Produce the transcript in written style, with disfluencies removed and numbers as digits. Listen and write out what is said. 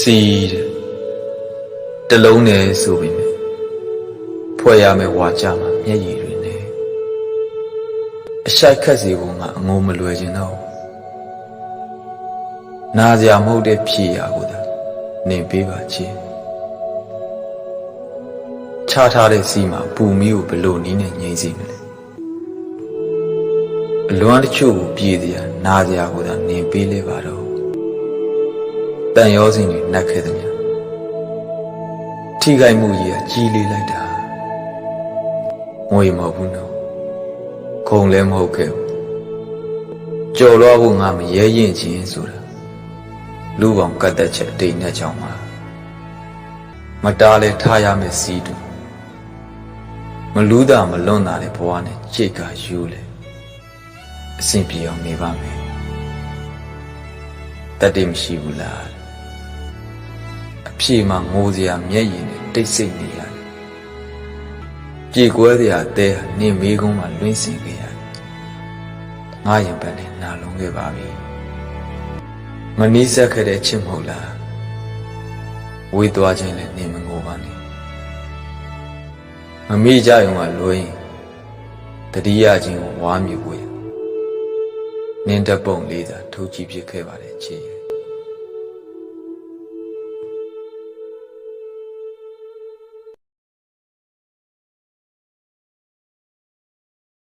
စီတလုံးနဲ့ဆိုပေမဲ့ဖွဲ့ရမယ်ဝါကြမှာမျက်ရည်တွေနဲ့အရှိုက်ခတ်စီဖို့ငါအငုံမလွယ်ခြင်းတော့နာစရာမဟုတ်တဲ့ဖြေရာကိုသာနေပေးပါချင်းချထားတဲ့စီမှာပူမီကိုဘလို့နီးနဲ့ငြိမ့်စီမလဲအလွမ်းတချို့ကိုပြေးစရာနာစရာကိုသာနေပေးလေပါတော့တန်ရောစင်တွေနှက်ခဲ့သမျှထိခိုက်မှုကြီးကကြီးလေးလိုက်တာငွေမဟုတ်ဘူးနော်ခုံလည်းမဟုတ်ခဲ့ဘူးကြော်လွှားဖို့ငါမရဲရင်ချင်းဆိုတာလူပေါင်းကတ်တက်ချက်တိတ်နဲ့ချောင်းမှာမတားလဲထားရမယ်စီးတူမလူးတာမလွန်းတာလေဘဝနဲ့ကြိတ်ကယူလေအဆင်ပြေအောင်နေပါမယ်တတ်တယ်မရှိဘူးလားအဖြေမှာငိုစရာမျက်ရည်နဲ့တိတ်ဆိတ်နေရတယ်ကြေကွဲစရာအသေးဟာနင်းမေးကုန်းမှာလွင့်စင်ခဲ့ရတယ်ငါရင်ပတ်နဲ့နာလုံးခဲ့ပါပြီမနီးစက်ခဲ့တဲ့ချစ်မဟုတ်လားဝေးသွားခြင်းလည်းနေမငိုပါနဲ့မမေ့ကြရုံကလွယ်ရင်တတိယချင်းကိုဝါမြူကိုရနင်းတပုံလေးသာထိုးကြည့်ဖြစ်ခဲ့ပါတယ်ချစ်